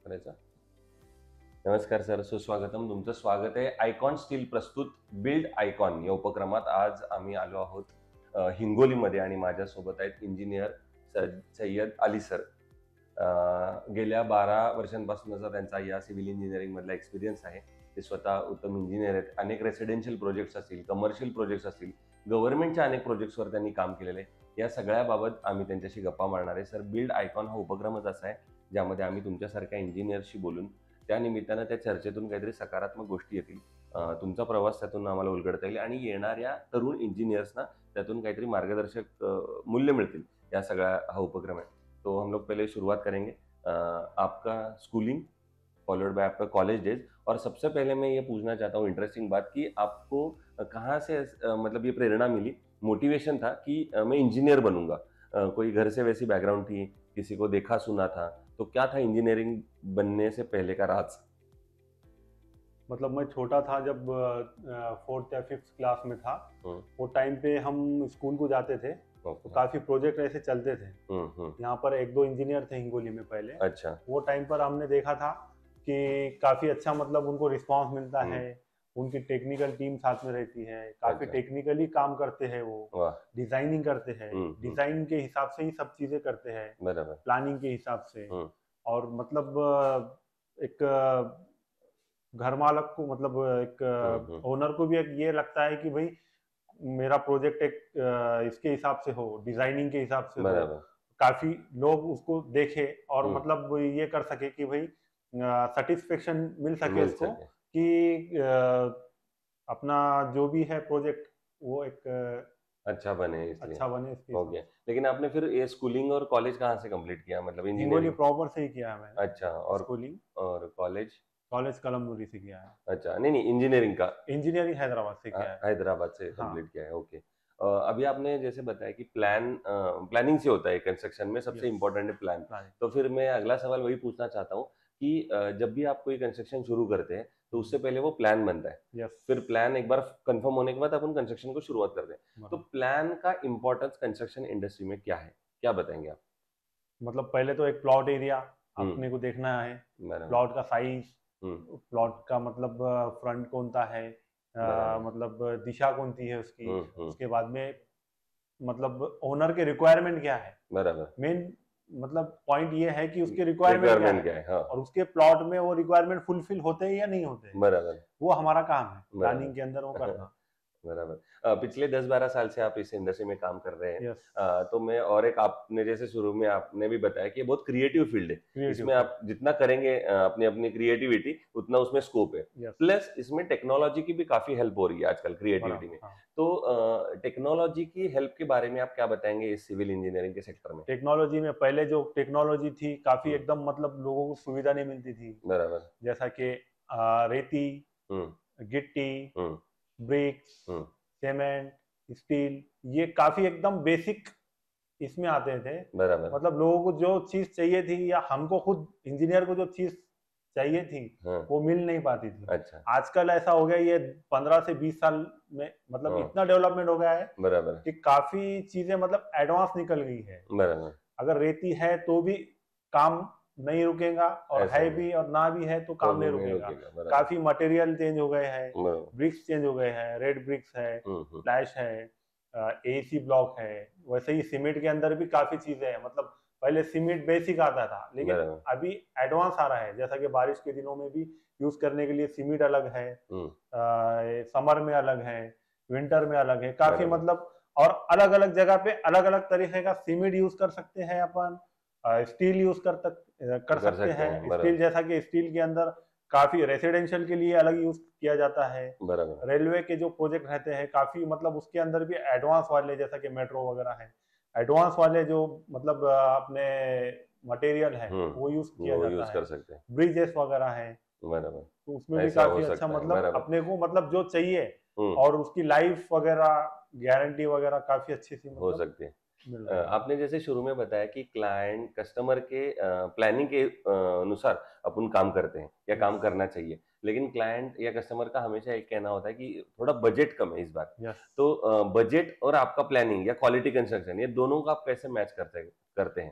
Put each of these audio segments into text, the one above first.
करायचा. नमस्कार सर, सुस्वागतम. तुमचं स्वागत आहे आयकॉन स्टील प्रस्तुत बिल्ड आयकॉन या उपक्रमात. आज आम्ही आलो आहोत हिंगोलीमध्ये आणि माझ्यासोबत आहेत इंजिनियर सय्यद अली सर. गेल्या 12 वर्षांपासूनचा त्यांचा या सिव्हिल इंजिनिअरिंगमधला एक्सपिरियन्स आहे. ते स्वतः उत्तम इंजिनियर आहेत. अनेक रेसिडेन्शियल प्रोजेक्ट्स असतील, कमर्शियल प्रोजेक्ट्स असतील, गव्हर्नमेंटच्या अनेक प्रोजेक्ट्सवर त्यांनी काम केलेलं आहे. या सगळ्याबाबत आम्ही त्यांच्याशी गप्पा मारणार आहे. सर, बिल्ड आयकॉन हा उपक्रमच असा आहे ज्यामध्ये आम्ही तुमच्यासारख्या इंजिनियरशी बोलून त्या निमित्तानं त्या चर्चेतून काहीतरी सकारात्मक गोष्टी येतील, तुमचा प्रवास त्यातून आम्हाला उलगडता येईल आणि येणाऱ्या तरुण इंजिनियर्सना त्यातून काहीतरी मार्गदर्शक मूल्य मिळतील. या सगळा हा उपक्रम है. तो हम लोग पहले शुरुआत करेंगे आपका स्कूलिंग फॉलोड बाय आपका कॉलेज डेज. और सबसे पहले मैं ये पूछना चाहता हूँ इंटरेस्टिंग बात कि आपको कहाँ से मतलब ये प्रेरणा मिली, मोटिवेशन था कि मैं इंजीनियर बनूंगा? कोई घर से वैसी बैकग्राउंड थी, किसी को देखा सुना था? तो क्या था इंजीनियरिंग बनने से पहले का राज? मतलब मैं छोटा था जब 4th या 5th क्लास में था। वो टाइम पे हम स्कूल को जाते थे तो काफी प्रोजेक्ट ऐसे चलते थे। यहाँ पर 1-2 इंजीनियर थे हिंगोली में पहले। अच्छा. वो टाइम पर हमने देखा था कि काफी अच्छा मतलब उनको रिस्पांस मिलता है, उनकी टेक्निकल टीम साथ में रहती है, काफी टेक्निकली काम करते हैं, वो डिजाइनिंग करते हैं, डिजाइन के हिसाब से ही सब चीजें करते हैं, प्लानिंग के हिसाब से। और मतलब एक घर मालक को मतलब एक ओनर को भी एक ये लगता है कि भाई मेरा प्रोजेक्ट एक इसके हिसाब से हो, डिजाइनिंग के हिसाब से हो, काफी लोग उसको देखे और मतलब ये कर सके कि भाई सेटिस्फेक्शन मिल सके उसको कि अपना जो भी है प्रोजेक्ट वो एक अच्छा बने, इसलिए अच्छा बने इसके। हो गया. लेकिन आपने फिर ये स्कूलिंग और कॉलेज कहाँ से कंप्लीट किया, मतलब हिंगोली इंजीनियरिंग? प्रॉपर से ही किया है मैंने। अच्छा. और स्कूलिंग और कॉलेज? कॉलेज कलमनुरी से किया है। अच्छा, नहीं इंजीनियरिंग का इंजीनियरिंग हैदराबाद से किया है। हैदराबाद से कंप्लीट किया है. ओके. अभी आपने जैसे बताया कि प्लानिंग से होता है कंस्ट्रक्शन में, सबसे इम्पोर्टेंट है प्लान. तो फिर मैं अगला सवाल वही पूछना चाहता हूँ कि जब भी आप कोई कंस्ट्रक्शन शुरू करते हैं तो उससे पहले वो प्लान बनता है. फिर प्लान एक बार कंफर्म होने के बाद अपन कंस्ट्रक्शन को शुरुआत करते हैं. तो प्लान का इम्पोर्टेंस कंस्ट्रक्शन इंडस्ट्री में क्या है, क्या बताएंगे आप? मतलब पहले तो एक प्लॉट एरिया अपने को देखना है, प्लॉट का साइज, प्लॉट का मतलब फ्रंट कौन सा है, मतलब दिशा कौन सी है उसकी। उसके बाद में मतलब ओनर के रिक्वायरमेंट क्या है, बराबर. मेन मतलब पॉइंट ये है कि उसके रिक्वायरमेंट क्या है, हाँ. और उसके प्लॉट में वो रिक्वायरमेंट फुलफिल होते हैं या नहीं होते, बराबर. वो हमारा काम है प्लानिंग के अंदर वो करना. बराबर. पिछले 10-12 साल से आप इस इंडस्ट्री में काम कर रहे हैं. तो मैं और एक, आपने जैसे शुरू में आपने भी बताया कि ये बहुत क्रिएटिव फील्ड है. इसमें आप जितना करेंगे अपनी अपनी क्रिएटिविटी उतना उसमें स्कोप है. प्लस इसमें टेक्नोलॉजी की भी काफी हेल्प हो रही है आजकल क्रिएटिविटी में. तो टेक्नोलॉजी की हेल्प के बारे में आप क्या बताएंगे इस सिविल इंजीनियरिंग के सेक्टर में? टेक्नोलॉजी में पहले जो टेक्नोलॉजी थी काफी एकदम मतलब लोगों को सुविधा नहीं मिलती थी. बराबर. जैसा कि रेती, गिट्टी, ब्रिक्स, सीमेंट, स्टील, ये काफी एकदम बेसिक इसमें आते थे. बराबर. मतलब लोगों को जो चीज चाहिए थी या हमको खुद इंजीनियर को जो चीज चाहिए थी वो मिल नहीं पाती थी. अच्छा. आजकल ऐसा हो गया, ये 15 से 20 साल में मतलब इतना डेवलपमेंट हो गया है. बराबर. कि काफी चीजें मतलब एडवांस निकल गई है. बराबर. अगर रेती है तो भी काम नहीं रुकेगा और है भी और ना भी है तो काम नहीं रुकेगा. काफी मटेरियल चेंज हो गए हैं, ब्रिक्स चेंज हो गए हैं, रेड ब्रिक्स है, फ्लैश है, एसी ब्लॉक है. वैसे ही सीमेंट के अंदर भी काफी चीजें हैं. मतलब पहले सीमेंट बेसिक आता था लेकिन अभी एडवांस आ रहा है. जैसा कि बारिश के दिनों में भी यूज करने के लिए सीमेंट अलग है, समर में अलग है, विंटर में अलग है. काफी मतलब और अलग अलग जगह पे अलग अलग तरीके का सीमेंट यूज कर सकते हैं अपन. स्टील यूज कर सकते हैं. स्टील जैसा कि स्टील के अंदर काफी रेसिडेंशियल के लिए अलग यूज किया जाता है. रेलवे के जो प्रोजेक्ट रहते हैं काफी मतलब उसके अंदर भी एडवांस वाले जैसा कि मेट्रो वगैरह है, एडवांस वाले जो मतलब अपने मटेरियल है वो यूज किया जाता है. ब्रिजेस वगैरह है, तो उसमें भी काफी अच्छा मतलब अपने को मतलब जो चाहिए और उसकी लाइफ वगैरह गारंटी वगैरह काफी अच्छी सी हो सकती है. आपने जैसे शुरू में बताया कि क्लाइंट कस्टमर के प्लानिंग के अनुसार अपन काम करते हैं या काम करना चाहिए, लेकिन क्लाइंट या कस्टमर का हमेशा एक कहना होता है कि थोड़ा बजट कम है इस बार. तो बजट और आपका प्लानिंग या क्वालिटी कंस्ट्रक्शन, ये दोनों का आप कैसे मैच करते हैं?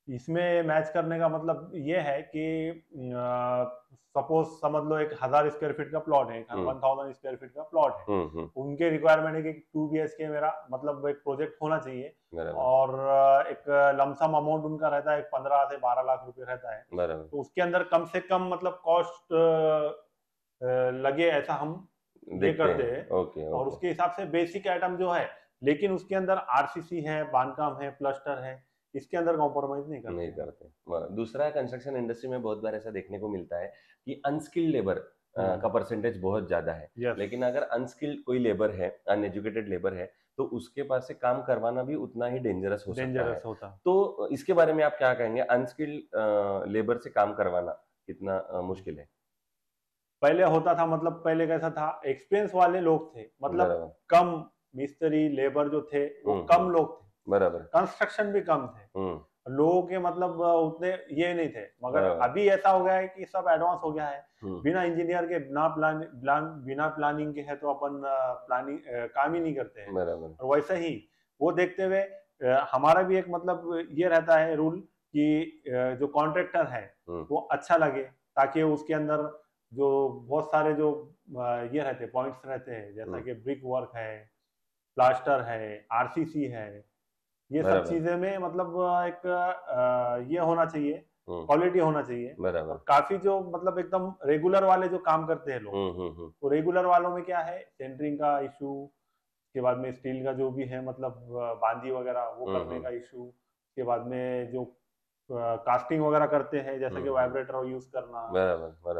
इसमें मैच करने का मतलब ये है कि सपोज समझ लो 1,000 स्क्वायर फीट का प्लॉट है, 1,000 स्क्वायर फीट का प्लॉट है, उनके रिक्वायरमेंट है कि 2 BHK मेरा मतलब एक प्रोजेक्ट होना चाहिए, और एक लमसम अमाउंट उनका रहता है 15 से 12 लाख रुपए रहता है, तो उसके अंदर कम से कम मतलब कॉस्ट लगे ऐसा हम ये करते हैं। और उसके हिसाब से बेसिक आइटम जो है, लेकिन उसके अंदर आरसीसी है, बांधकाम है, प्लास्टर है, इसके अंदर कॉम्प्रोमाइज नहीं करते। दूसरा, कंस्ट्रक्शन इंडस्ट्री में बहुत बार ऐसा देखने को मिलता है कि अनस्किल्ड लेबर का परसेंटेज बहुत ज्यादा है, लेकिन अगर अनस्किल्ड कोई लेबर है, अनएजुकेटेड लेबर है, तो उसके पास से काम करवाना भी उतना ही डेंजरस होता है। तो इसके बारे में आप क्या कहेंगे, अनस्किल्ड लेबर से काम करवाना कितना मुश्किल है? पहले होता था, मतलब पहले कैसा था, एक्सपीरियंस वाले लोग थे, मतलब कम मिस्त्री लेबर जो थे वो कम लोग थे, बराबर, कंस्ट्रक्शन भी कम थे, लोगों के मतलब उतने ये नहीं थे। मगर अभी ऐसा हो गया है कि सब एडवांस हो गया है, बिना इंजीनियर के, बिना प्लानिंग के है तो अपन प्लानिंग काम ही नहीं करते हैं। और वैसे ही वो देखते हुए हमारा भी एक मतलब ये रहता है रूल कि जो कॉन्ट्रैक्टर है वो अच्छा लगे, ताकि उसके अंदर जो बहुत सारे जो ये रहते पॉइंट्स रहते हैं, जैसा कि ब्रिक वर्क है, प्लास्टर है, आरसीसी है, ये सब चीजें में मतलब एक ये होना चाहिए, क्वालिटी होना चाहिए। काफी जो मतलब एकदम रेगुलर वाले जो काम करते हैं लोग, तो रेगुलर वालों में क्या है, सेंटरिंग का इशू, उसके बाद में स्टील का जो भी है मतलब बांदी वगैरह वो करने का इशू, उसके बाद में जो कास्टिंग वगैरह करते हैं जैसा कि वाइब्रेटर यूज करना,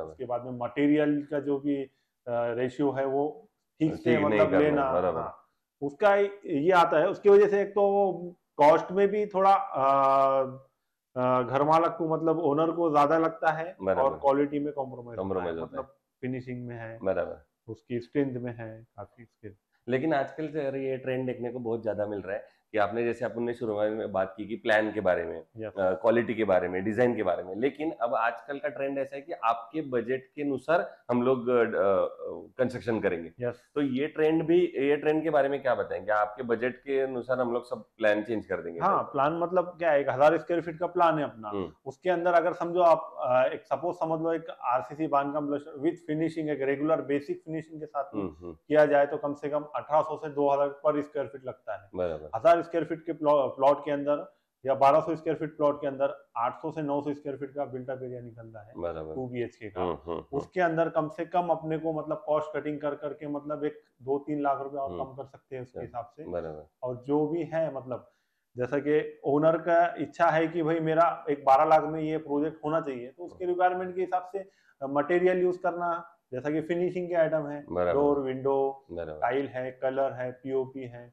उसके बाद में मटेरियल का जो भी रेशियो है वो ठीक से मतलब लेना, हाँ, उसका ये आता है। उसकी वजह से एक तो कॉस्ट में भी थोड़ा घर मालक को मतलब ओनर को ज्यादा लगता है, और क्वालिटी में कॉम्प्रोमाइज मतलब फिनिशिंग में है, उसकी स्ट्रेंथ में है काफी स्किल। लेकिन आजकल ये ट्रेंड देखने को बहुत ज्यादा मिल रहा है कि आपने जैसे अपन शुरुआत में बात की कि प्लान के बारे में, क्वालिटी के बारे में, डिजाइन के बारे में, लेकिन अब आजकल का ट्रेंड ऐसा है कि आपके बजट के अनुसार हम लोग कंस्ट्रक्शन करेंगे। तो ये ट्रेंड के बारे में क्या बताएंगे? आपके बजट के अनुसार हम लोग सब प्लान चेंज कर देंगे? हाँ, प्लान मतलब क्या है, 1,000 स्क्वायर फीट का प्लान है अपना, उसके अंदर अगर समझो आप एक सपोज समझ लो एक आरसीसी बांधकाम विद फिनिशिंग, एक रेगुलर बेसिक फिनिशिंग के साथ किया जाए तो कम से कम 1800 से 2000 पर स्क्वायर फीट लगता है। 1000 स्क्वायर फीट के प्लॉट के अंदर या 1200 स्क्वायर फीट प्लॉट के अंदर 800 से 900 स्क्वायर फीट का बिल्टअप एरिया निकलता है 2 BHK का। उसके अंदर कम से कम अपने को मतलब कॉस्ट कटिंग कर करके मतलब एक 2-3 लाख रुपए और कम कर सकते हैं उसके हिसाब से। और जो भी है मतलब जैसा कि ओनर का इच्छा है कि भाई मेरा एक 12 लाख में ये प्रोजेक्ट होना चाहिए, तो उसके रिक्वायरमेंट के हिसाब से मटेरियल यूज करना, जैसा कि फिनिशिंग के आइटम है, डोर, विंडो, टाइल है, कलर है, पीओपी है,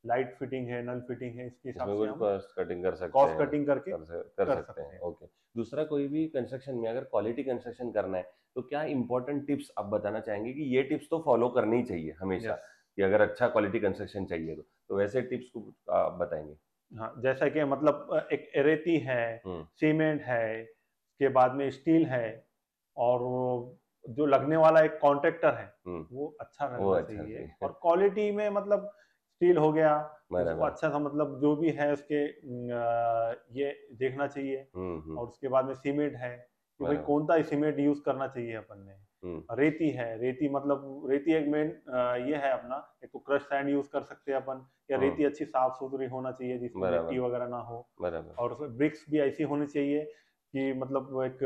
लाइट फिटिंग है, नल फिटिंग है, इसके हिसाब से हम कॉस्ट कटिंग कर सकते हैं, कॉस्ट कटिंग करके कर सकते हैं। ओके। दूसरा, कोई भी कंस्ट्रक्शन में अगर क्वालिटी कंस्ट्रक्शन करना है तो क्या इंपॉर्टेंट टिप्स आप बताना चाहेंगे कि ये टिप्स तो फॉलो करनी ही चाहिए हमेशा, कि अगर अच्छा क्वालिटी कंस्ट्रक्शन चाहिए तो वैसे टिप्स को आप बताएंगे? हाँ, जैसा कि मतलब एक रेती है, सीमेंट है, उसके बाद में स्टील है, और जो लगने वाला एक कॉन्ट्रैक्टर है वो अच्छा रहना चाहिए। और क्वालिटी में मतलब स्टील हो गया, उसको अच्छा सा मतलब जो भी है उसके ये देखना चाहिए। और उसके बाद में सीमेंट है कि भाई कौन सा सीमेंट यूज करना चाहिए अपन ने। रेती है, रेती मतलब रेती एक मेन ये है अपना, एक तो क्रश सैंड यूज कर सकते हैं अपन, या रेती अच्छी साफ सुथरी होना चाहिए जिसमें मिट्टी वगैरह ना हो। और ब्रिक्स भी ऐसी होनी चाहिए कि मतलब एक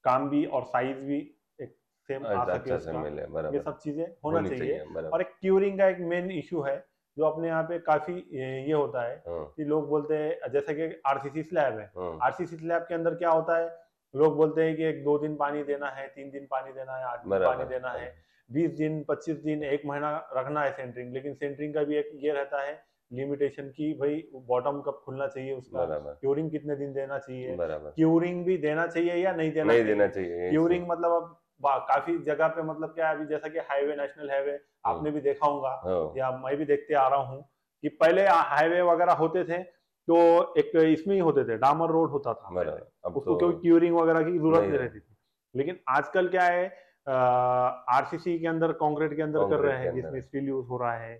काम भी और साइज भी एक सेम आ सके उसका, ये सब चीजें होना चाहिए। और एक क्यूरिंग का एक मेन इशू है जो अपने यहाँ पे काफी ये होता है कि लोग बोलते हैं, जैसे कि आरसीसी स्लैब है, आरसीसी स्लैब के अंदर क्या होता है, लोग बोलते हैं कि 1-2 दिन पानी देना है, 3 दिन पानी देना है, 8 दिन पानी देना है, 20 दिन 25 दिन 1 महीना रखना है सेंटरिंग। लेकिन सेंटरिंग का भी एक ये रहता है लिमिटेशन की भाई बॉटम कब खुलना चाहिए उसका, क्यूरिंग कितने दिन देना चाहिए, क्यूरिंग भी देना चाहिए या नहीं देना चाहिए। क्यूरिंग मतलब अब काफी जगह पे मतलब क्या है, अभी जैसा कि हाईवे, नेशनल हाईवे आपने भी देखा होगा या मैं भी देखते आ रहा हूँ कि पहले हाईवे वगैरह होते थे तो एक इसमें ही होते थे, डामर रोड होता था, उसको कोई क्यूरिंग वगैरह की जरूरत नहीं रहती थी। लेकिन आजकल क्या है, आरसीसी के अंदर, कंक्रीट के अंदर कर रहे हैं जिसमें स्टील यूज हो रहा है,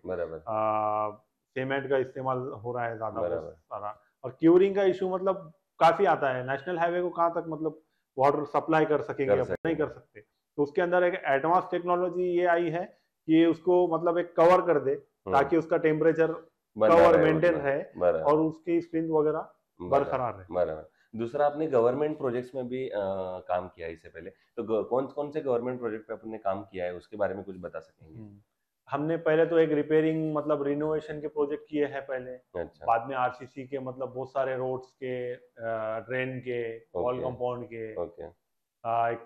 सीमेंट का इस्तेमाल हो रहा है ज्यादा सारा, और क्यूरिंग का इशू मतलब काफी आता है। नेशनल हाईवे को कहाँ तक मतलब वाटर सप्लाई कर सकेंगे, नहीं कर सकते। तो उसके अंदर एक एडवांस टेक्नोलॉजी ये आई है कि उसको मतलब एक कवर कर दे ताकि उसका टेम्परेचर कवर मेंटेन रहे और उसकी स्ट्रेंथ वगैरह बरकरार रहे। दूसरा, आपने गवर्नमेंट प्रोजेक्ट्स में भी काम किया इससे पहले, तो कौन कौन से गवर्नमेंट प्रोजेक्ट पे आपने काम किया है, उसके बारे में कुछ बता सकेंगे? हमने पहले तो एक रिपेयरिंग मतलब रिनोवेशन के प्रोजेक्ट किए हैं पहले। अच्छा। बाद में आरसीसी के मतलब बहुत सारे रोड्स के, ड्रेन के, वॉल कंपाउंड के। एक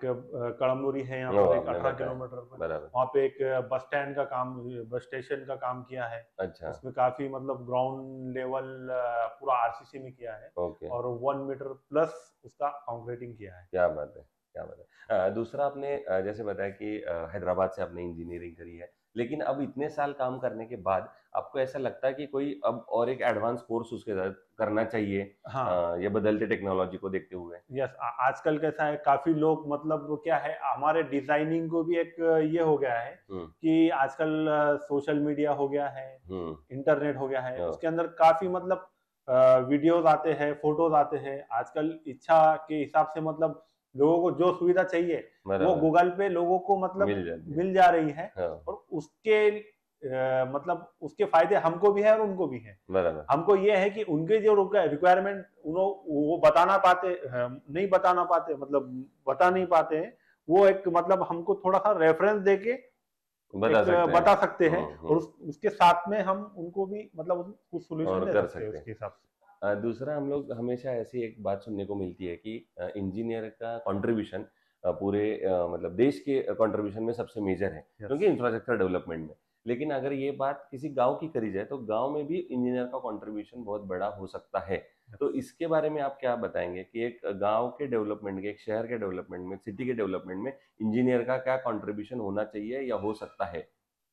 कड़मनुरी है यहाँ पर, एक 18 किलोमीटर पर, वहाँ पे एक बस स्टैंड का काम, बस स्टेशन का काम किया है। अच्छा। उसमें काफी मतलब ग्राउंड लेवल पूरा आरसीसी में किया है। और 1 मीटर प्लस उसका कंक्रीटिंग किया है। क्या बात है, क्या बात है। दूसरा, आपने जैसे बताया कि हैदराबाद से आपने इंजीनियरिंग करी है, लेकिन अब इतने साल काम करने के बाद आपको ऐसा लगता है कि कोई अब और एक एडवांस कोर्स उसके साथ करना चाहिए? हाँ। ये बदलते टेक्नोलॉजी को देखते हुए। यस, आजकल कैसा है, काफी लोग मतलब क्या है, हमारे डिजाइनिंग को भी एक ये हो गया है कि आजकल सोशल मीडिया हो गया है, इंटरनेट हो गया है, उसके अंदर काफी मतलब वीडियोस आते हैं, फोटोज आते हैं। आजकल इच्छा के हिसाब से मतलब लोगों को जो सुविधा चाहिए वो गूगल पे लोगों को मतलब मिल जा रही है। और उसके मतलब उसके फायदे हमको भी है और उनको भी है। हमको ये है कि उनके जो रिक्वायरमेंट वो नहीं बता नहीं पाते हैं, वो एक मतलब हमको थोड़ा सा रेफरेंस देके बता सकते हैं। और उसके साथ में हम उनको भी मतलब कुछ सोल्यूशन दे सकते हैं उसके हिसाब से। दूसरा, हम लोग हमेशा ऐसी एक बात सुनने को मिलती है कि इंजीनियर का कंट्रीब्यूशन पूरे मतलब देश के कंट्रीब्यूशन में सबसे मेजर है, क्योंकि इंफ्रास्ट्रक्चर डेवलपमेंट में। लेकिन अगर ये बात किसी गांव की करी जाए तो गांव में भी इंजीनियर का कंट्रीब्यूशन बहुत बड़ा हो सकता है। तो इसके बारे में आप क्या बताएंगे कि एक गांव के डेवलपमेंट के, एक शहर के डेवलपमेंट में, सिटी के डेवलपमेंट में इंजीनियर का क्या कंट्रीब्यूशन होना चाहिए या हो सकता है?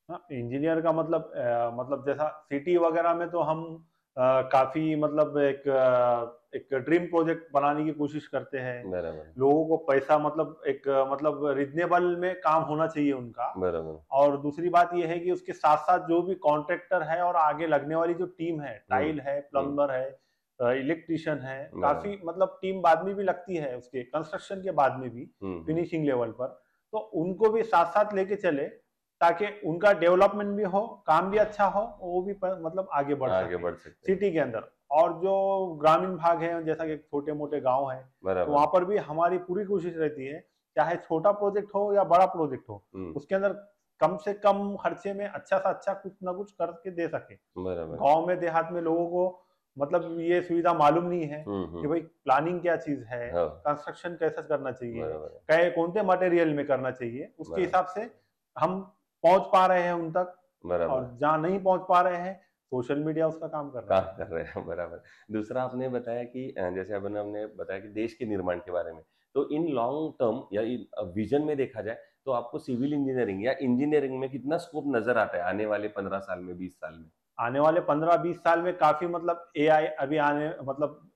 हाँ, इंजीनियर का मतलब जैसा सिटी वगैरह में तो हम काफी मतलब एक ड्रीम प्रोजेक्ट बनाने की कोशिश करते हैं। लोगों को पैसा मतलब रिजनेबल में काम होना चाहिए उनका। और दूसरी बात यह है कि उसके साथ साथ जो भी कॉन्ट्रैक्टर है और आगे लगने वाली जो टीम है, टाइल है, प्लम्बर है, इलेक्ट्रिशियन है, काफी मतलब टीम बाद में भी लगती है, उसके कंस्ट्रक्शन के बाद में भी फिनिशिंग लेवल पर। तो उनको भी साथ साथ लेके चले ताकि उनका डेवलपमेंट भी हो, काम भी अच्छा हो, वो भी मतलब आगे बढ़ सके सिटी के अंदर। और जो ग्रामीण भाग है, जैसा कि छोटे मोटे गांव है, तो वहां पर भी हमारी पूरी कोशिश रहती है, चाहे छोटा प्रोजेक्ट हो या बड़ा प्रोजेक्ट हो, उसके अंदर कम से कम खर्चे में अच्छा सा अच्छा कुछ ना कुछ करके दे सके। गाँव में देहात में लोगों को मतलब ये सुविधा मालूम नहीं है कि भाई प्लानिंग क्या चीज है, कंस्ट्रक्शन कैसे करना चाहिए, कौन से मटेरियल में करना चाहिए, उसके हिसाब से हम पहुंच पा रहे हैं उन तक। और जहाँ नहीं पहुंच पा रहे हैं, सोशल मीडिया उसका काम कर रहे हैं। बराबर। दूसरा, आपने बताया कि जैसे हमने बताया कि देश के निर्माण के बारे में, तो इन लॉन्ग टर्म या विजन में देखा जाए तो आपको सिविल इंजीनियरिंग या इंजीनियरिंग में कितना स्कोप नजर आता है आने वाले 15 साल में, 20 साल में? आने वाले 15-20 साल में काफी मतलब एआई अभी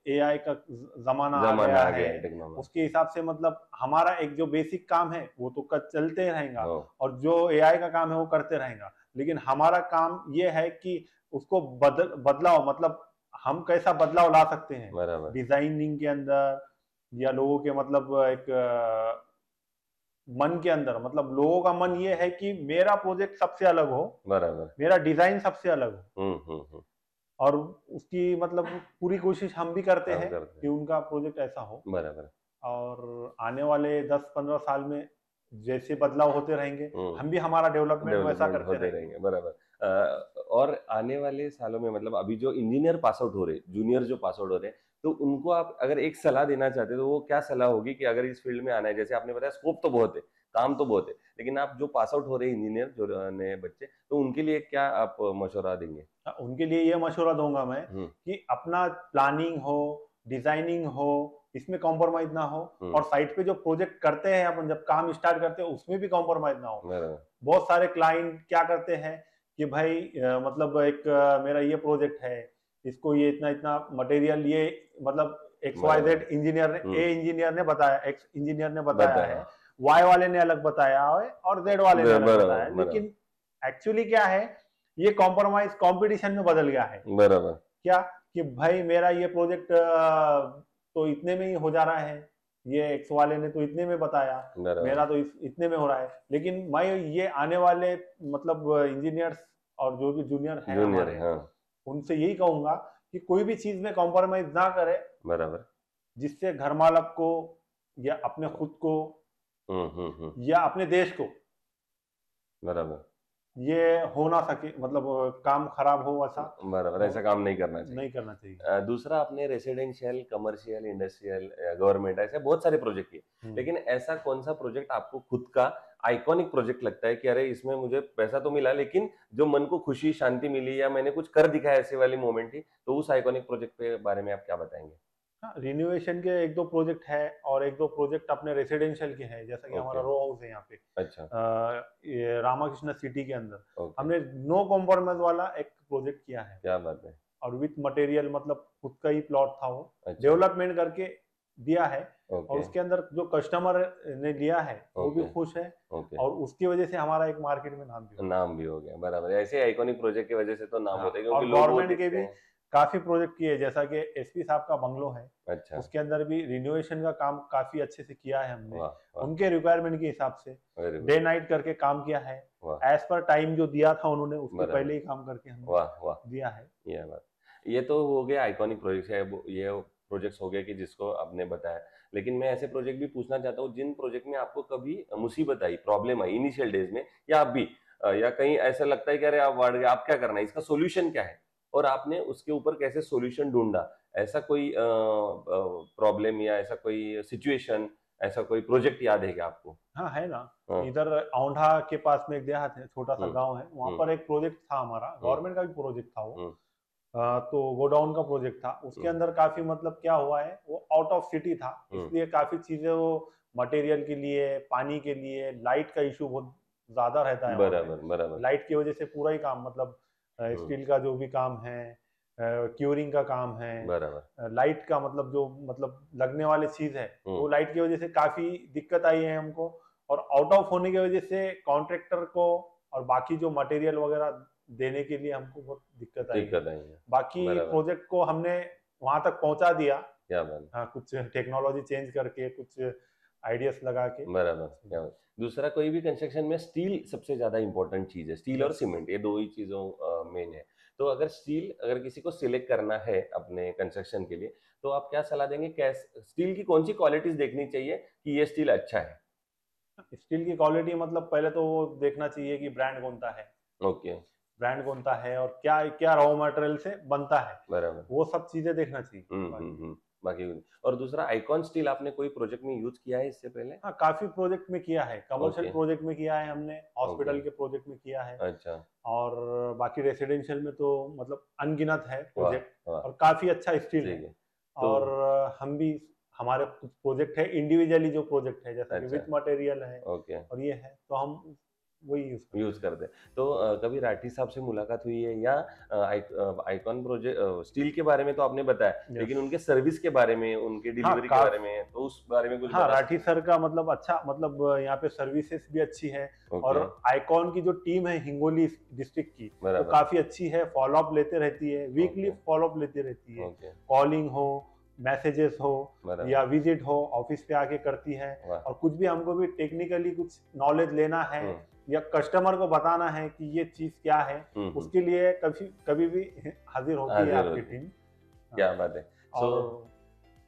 एआई का जमाना आ गया है। उसके हिसाब से मतलब हमारा एक जो बेसिक काम है वो तो चलते रहेगा, और जो एआई का काम है वो करते रहेगा। लेकिन हमारा काम ये है कि उसको बदलाव मतलब हम कैसा बदलाव ला सकते हैं डिजाइनिंग के अंदर, या लोगों के मतलब एक मन के अंदर। मतलब लोगों का मन ये है कि मेरा प्रोजेक्ट सबसे अलग हो, मेरा डिजाइन सबसे अलग हो। और उसकी मतलब पूरी कोशिश हम भी करते हैं कि उनका प्रोजेक्ट ऐसा हो। और आने वाले 10-15 साल में जैसे बदलाव होते रहेंगे, हम भी हमारा डेवलपमेंट वैसा करते रहेंगे। और आने वाले सालों में मतलब अभी जो इंजीनियर पास आउट हो रहे, जूनियर जो पास आउट हो रहे हैं, तो उनको आप अगर एक सलाह देना चाहते तो वो क्या सलाह होगी कि अगर इस फील्ड में आना है? जैसे आपने बताया स्कोप तो बहुत है, काम तो बहुत है, लेकिन आप जो पास आउट हो रहे इंजीनियर, जो नए बच्चे, तो उनके लिए क्या आप मशवरा देंगे? उनके लिए ये मशवरा दूंगा मैं कि अपना प्लानिंग हो, डिजाइनिंग हो, इसमें कॉम्प्रोमाइज ना हो। और साइट पे जो प्रोजेक्ट करते हैं अपन, जब काम स्टार्ट करते हैं, उसमें भी कॉम्प्रोमाइज ना हो। बहुत सारे क्लाइंट क्या करते हैं कि भाई मतलब मेरा ये प्रोजेक्ट है, इसको ये इतना मटेरियल, ये मतलब XYZ इंजीनियर ने, ए इंजीनियर ने बताया, X इंजीनियर ने बताया है, Y वाले ने अलग बताया है और Z वाले ने अलग बताया है। लेकिन एक्चुअली क्या है, ये कॉम्प्रोमाइज कंपटीशन में बदल गया है। क्या कि भाई मेरा ये प्रोजेक्ट तो इतने में ही हो जा रहा है, ये एक्स वाले ने तो इतने में बताया, मेरा तो इतने में हो रहा है। लेकिन मैं ये आने वाले मतलब इंजीनियर्स और जो भी जूनियर है हमारे, उनसे यही कहूंगा कि कोई भी चीज में कॉम्प्रोमाइज ना करे, बराबर, जिससे घर मालक को या अपने खुद को या अपने देश को, बराबर, ये हो ना सके, मतलब काम खराब हो ऐसा, बराबर, ऐसा काम नहीं करना चाहिए। दूसरा, आपने रेसिडेंशियल, कमर्शियल, इंडस्ट्रियल, गवर्नमेंट, ऐसे बहुत सारे प्रोजेक्ट किए, लेकिन ऐसा कौन सा प्रोजेक्ट आपको खुद का आइकॉनिक प्रोजेक्ट लगता है कि अरे इसमें मुझे पैसा तो मिला लेकिन जो मन को खुशी शांति मिली या मैंने कुछ कर दिखाया, ऐसे वाली मोमेंट थी, तो उस आइकॉनिक प्रोजेक्ट के बारे में आप क्या बताएंगे? हाँ, रिनोवेशन के एक दो प्रोजेक्ट है और एक दो प्रोजेक्ट अपने रेसिडेंशियल के हैं, जैसा कि हमारा रो हाउस है यहाँ पे, अच्छा, ये रामाकृष्ण सिटी के अंदर हमने नो कॉम्प्रोमाइज वाला एक प्रोजेक्ट किया है। क्या बात है। और विथ मटेरियल, मतलब खुद का ही प्लॉट था वो, डेवलपमेंट करके दिया है, और उसके अंदर जो कस्टमर ने लिया है वो भी खुश है, और उसकी वजह से हमारा एक मार्केट में नाम भी हो गया। बराबर, ऐसे आइकॉनिक प्रोजेक्ट की वजह से तो नाम होता है, क्योंकि गवर्नमेंट के भी काफी प्रोजेक्ट किए, जैसा कि एसपी साहब का बंगलो है, अच्छा, उसके अंदर भी रिनोवेशन का काम काफी अच्छे से किया है हमने, उनके रिक्वायरमेंट के हिसाब से डे नाइट करके काम किया है, एज पर टाइम जो दिया था उन्होंने उसके पहले ही काम करके हमने दिया है। ये तो हो गया आइकॉनिक प्रोजेक्ट है, ये प्रोजेक्ट्स हो गए कि जिसको आपने बताया, लेकिन मैं ऐसे प्रोजेक्ट भी पूछना चाहता हूँ जिन प्रोजेक्ट में आपको कभी मुसीबत आई, प्रॉब्लम आई इनिशियल डेज में, या आप भी या कहीं ऐसा लगता है कि अरे आप बढ़ गए, आप क्या करना है, इसका सोल्यूशन क्या है, और आपने उसके ऊपर कैसे सॉल्यूशन ढूंढा, ऐसा कोई प्रॉब्लम या ऐसा कोई सिचुएशन, ऐसा कोई प्रोजेक्ट याद है क्या आपको? हाँ, है ना। इधर औंढा के पास में एक देहात है, छोटा सा गांव है, वहां पर एक प्रोजेक्ट था हमारा, गवर्नमेंट का भी प्रोजेक्ट था वो, तो गोडाउन का प्रोजेक्ट था, उसके अंदर काफी मतलब क्या हुआ है, वो आउट ऑफ सिटी था, इसलिए काफी चीजें वो मटेरियल के लिए, पानी के लिए, लाइट का इशू बहुत ज्यादा रहता है, बराबर, लाइट की वजह से पूरा ही काम, मतलब स्टील का जो भी काम है, क्यूरिंग का काम है, बराबर, लाइट का मतलब जो मतलब लगने वाली चीज है, वो लाइट की वजह से काफी दिक्कत आई है हमको, और आउट ऑफ होने की वजह से कॉन्ट्रैक्टर को और बाकी जो मटेरियल वगैरह देने के लिए हमको बहुत दिक्कत आई है। बाकी प्रोजेक्ट को हमने वहां तक पहुंचा दिया, क्या बात, हाँ, कुछ टेक्नोलॉजी चेंज करके, कुछ आइडियाज लगा के, बराबर। दूसरा, कोई भी कंस्ट्रक्शन में स्टील सबसे ज्यादा इंपॉर्टेंट चीज है, स्टील और सीमेंट, ये दो ही चीजों मेन है, तो अगर स्टील, अगर किसी को सिलेक्ट करना है अपने कंस्ट्रक्शन के लिए, तो आप क्या सलाह देंगे, कैसे स्टील की कौन सी क्वालिटीज देखनी चाहिए कि ये स्टील अच्छा है? स्टील की क्वालिटी मतलब पहले तो वो देखना चाहिए कि ब्रांड कौन सा है, ब्रांड कौन सा है, और क्या क्या रॉ मटेरियल से बनता है, बराबर, वो सब चीजें देखना चाहिए। बाकी, और दूसरा, आइकॉन स्टील आपने कोई प्रोजेक्ट में यूज किया है इससे पहले? हाँ, काफी प्रोजेक्ट में किया है, कमर्शियल प्रोजेक्ट में किया है हमने, हॉस्पिटल के प्रोजेक्ट में किया है, अच्छा, और बाकी रेसिडेंशियल में तो मतलब अनगिनत है प्रोजेक्ट, और काफी अच्छा स्टील है, और हम भी, हमारे कुछ प्रोजेक्ट है इंडिविजुअली, जो प्रोजेक्ट है जैसा कि विथ मटेरियल है, और ये है, तो हम वही यूज करते हैं। तो कभी राठी साहब से मुलाकात हुई है, या आइकॉन प्रोजेक्ट स्टील के बारे में तो आपने बताया, लेकिन उनके सर्विस के बारे में, उनके डिलीवरी के बारे में, तो उस बारे में कुछ? हाँ, राठी सर का मतलब अच्छा, मतलब यहाँ पे सर्विसेज भी अच्छी है, और आइकॉन की जो टीम है हिंगोली डिस्ट्रिक्ट की, वो काफी अच्छी है, फॉलोअप लेते रहती है, वीकली फॉलोअप लेती रहती है, कॉलिंग हो, मैसेजेस हो, या विजिट हो, ऑफिस पे आके करती है, और कुछ भी हमको भी टेक्निकली कुछ नॉलेज लेना है या कस्टमर को बताना है कि ये चीज क्या है, उसके लिए कभी भी हाजिर होती है आपकी टीम। क्या बात है।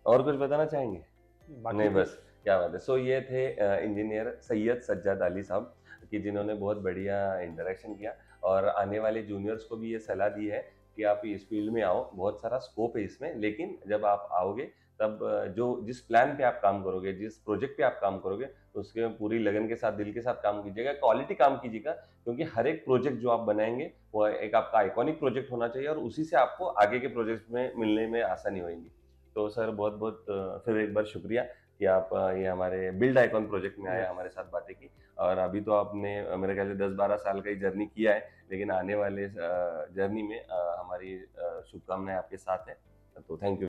और कुछ बताना चाहेंगे? नहीं, बस, क्या बात है। सो ये थे इंजीनियर सैयद सज्जाद अली साहब, कि जिन्होंने बहुत बढ़िया इंटरेक्शन किया, और आने वाले जूनियर्स को भी ये सलाह दी है कि आप इस फील्ड में आओ, बहुत सारा स्कोप है इसमें, लेकिन जब आप आओगे तब जो जिस प्लान पे आप काम करोगे, जिस प्रोजेक्ट पे आप काम करोगे, उसके पूरी लगन के साथ, दिल के साथ काम कीजिएगा, क्वालिटी काम कीजिएगा, क्योंकि हर एक प्रोजेक्ट जो आप बनाएंगे वो एक आपका आइकॉनिक प्रोजेक्ट होना चाहिए, और उसी से आपको आगे के प्रोजेक्ट में मिलने में आसानी होगी। तो सर, बहुत बहुत फिर एक बार शुक्रिया कि आप ये हमारे बिल्ड आइकॉन प्रोजेक्ट में आए, हमारे साथ बातें की, और अभी तो आपने मेरे ख्याल से 10-12 साल का ही जर्नी किया है, लेकिन आने वाले जर्नी में हमारी शुभकामनाएं आपके साथ है। तो थैंक यू।